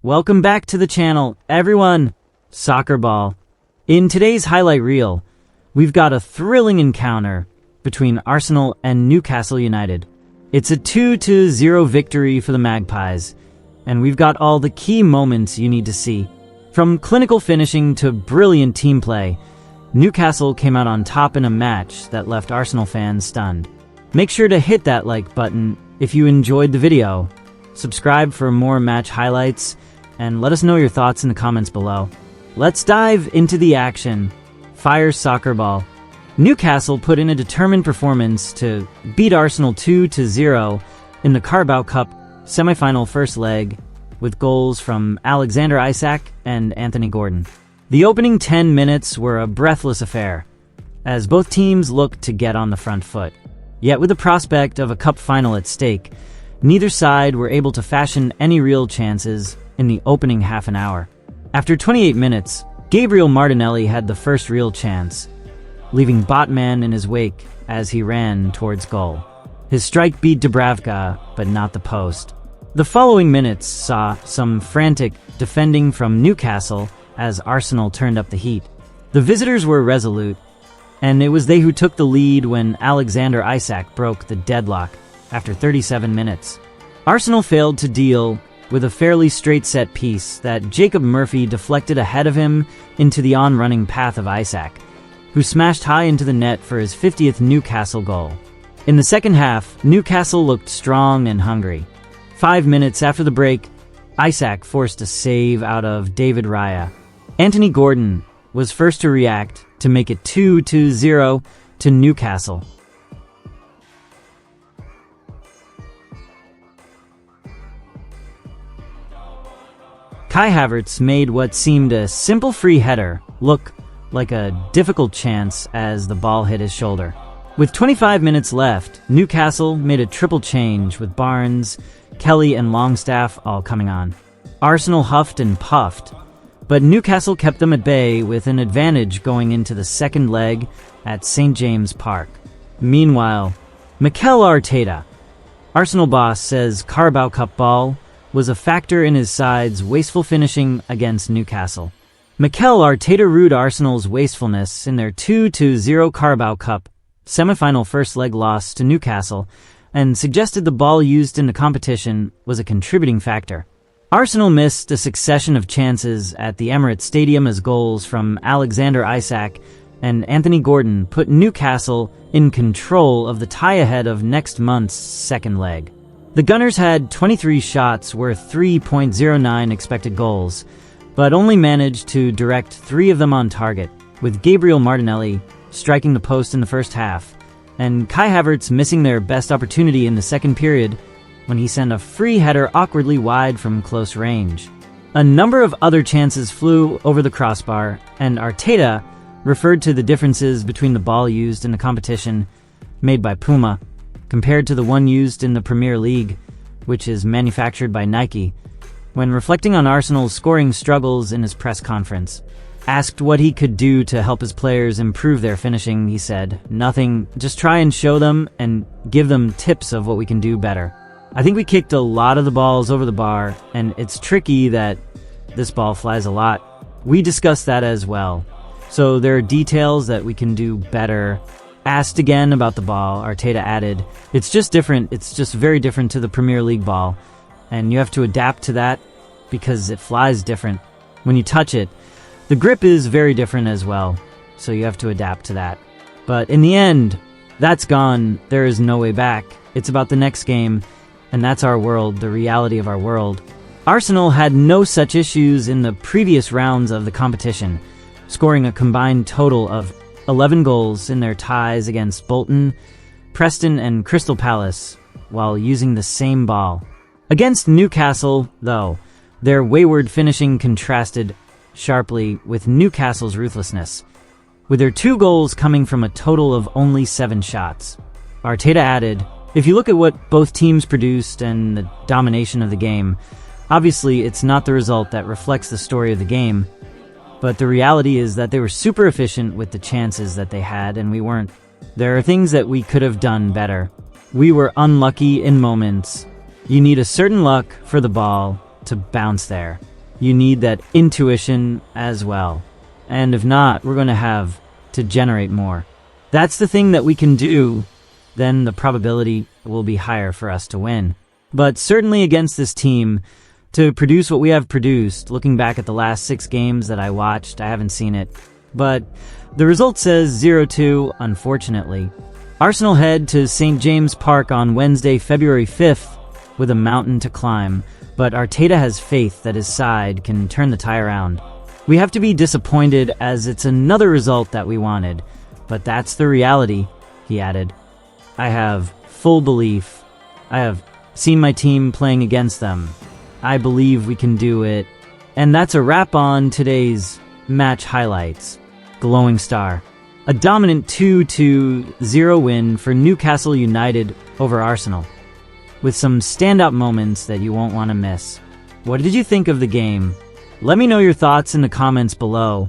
Welcome back to the channel, everyone. Soccer ball. In today's highlight reel, we've got a thrilling encounter between Arsenal and Newcastle United. It's a 2-0 victory for the Magpies, and we've got all the key moments you need to see. From clinical finishing to brilliant team play, Newcastle came out on top in a match that left Arsenal fans stunned. Make sure to hit that like button if you enjoyed the video. Subscribe for more match highlights, and let us know your thoughts in the comments below. Let's dive into the action. Fire soccer ball. Newcastle put in a determined performance to beat Arsenal 2-0 in the Carabao Cup semi-final first leg with goals from Alexander Isak and Anthony Gordon. The opening 10 minutes were a breathless affair, as both teams looked to get on the front foot. Yet with the prospect of a cup final at stake, neither side were able to fashion any real chances in the opening half an hour. After 28 minutes, Gabriel Martinelli had the first real chance, leaving Botman in his wake as he ran towards goal. His strike beat Dubravka, but not the post. The following minutes saw some frantic defending from Newcastle as Arsenal turned up the heat. The visitors were resolute, and it was they who took the lead when Alexander Isak broke the deadlock after 37 minutes. Arsenal failed to deal with a fairly straight set piece that Jacob Murphy deflected ahead of him into the on-running path of Isak, who smashed high into the net for his 50th Newcastle goal. In the second half, Newcastle looked strong and hungry. 5 minutes after the break, Isak forced a save out of David Raya. Anthony Gordon was first to react to make it 2-0 to Newcastle. Kai Havertz made what seemed a simple free header look like a difficult chance as the ball hit his shoulder. With 25 minutes left, Newcastle made a triple change with Barnes, Kelly and Longstaff all coming on. Arsenal huffed and puffed, but Newcastle kept them at bay with an advantage going into the second leg at St. James Park. Meanwhile, Mikel Arteta, Arsenal boss, says Carabao Cup ball was a factor in his side's wasteful finishing against Newcastle. Mikel Arteta rued Arsenal's wastefulness in their 2-0 Carabao Cup semi-final first leg loss to Newcastle and suggested the ball used in the competition was a contributing factor. Arsenal missed a succession of chances at the Emirates Stadium as goals from Alexander Isak and Anthony Gordon put Newcastle in control of the tie ahead of next month's second leg. The Gunners had 23 shots worth 3.09 expected goals, but only managed to direct 3 of them on target, with Gabriel Martinelli striking the post in the first half, and Kai Havertz missing their best opportunity in the second period when he sent a free header awkwardly wide from close range. A number of other chances flew over the crossbar, and Arteta referred to the differences between the ball used in the competition made by Puma compared to the one used in the Premier League, which is manufactured by Nike, when reflecting on Arsenal's scoring struggles in his press conference. Asked what he could do to help his players improve their finishing, he said, "Nothing, just try and show them and give them tips of what we can do better. I think we kicked a lot of the balls over the bar, and it's tricky that this ball flies a lot. We discussed that as well. So there are details that we can do better." Asked again about the ball, Arteta added, "It's just different. It's just very different to the Premier League ball, and you have to adapt to that because it flies different. When you touch it, the grip is very different as well, so you have to adapt to that. But in the end, that's gone. There is no way back. It's about the next game, and that's our world, the reality of our world." Arsenal had no such issues in the previous rounds of the competition, scoring a combined total of 11 goals in their ties against Bolton, Preston and Crystal Palace, while using the same ball. Against Newcastle, though, their wayward finishing contrasted sharply with Newcastle's ruthlessness, with their 2 goals coming from a total of only 7 shots. Arteta added, "If you look at what both teams produced and the domination of the game, obviously it's not the result that reflects the story of the game, but the reality is that they were super efficient with the chances that they had, and we weren't. There are things that we could have done better. We were unlucky in moments. You need a certain luck for the ball to bounce there." you need that intuition as well. And if not, we're going to have to generate more. That's the thing that we can do, then the probability will be higher for us to win. But certainly against this team, to produce what we have produced, looking back at the last 6 games that I watched, I haven't seen it, but the result says 0-2, unfortunately. Arsenal head to St. James Park on Wednesday, February 5th, with a mountain to climb, but Arteta has faith that his side can turn the tie around. We have to be disappointed as it's another result that we wanted, but that's the reality, he added. I have full belief. I have seen my team playing against them. I believe we can do it. And that's a wrap on today's match highlights. Glowing star. A dominant 2-0 win for Newcastle United over Arsenal, with some standout moments that you won't want to miss. What did you think of the game? Let me know your thoughts in the comments below.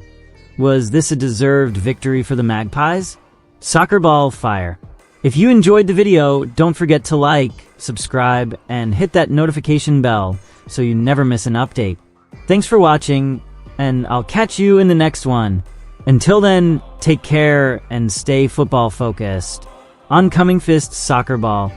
Was this a deserved victory for the Magpies? Soccer ball fire. If you enjoyed the video, don't forget to like, subscribe, and hit that notification bell so you never miss an update. Thanks for watching, and I'll catch you in the next one. Until then, take care and stay football focused. On Coming Fist Soccer Ball.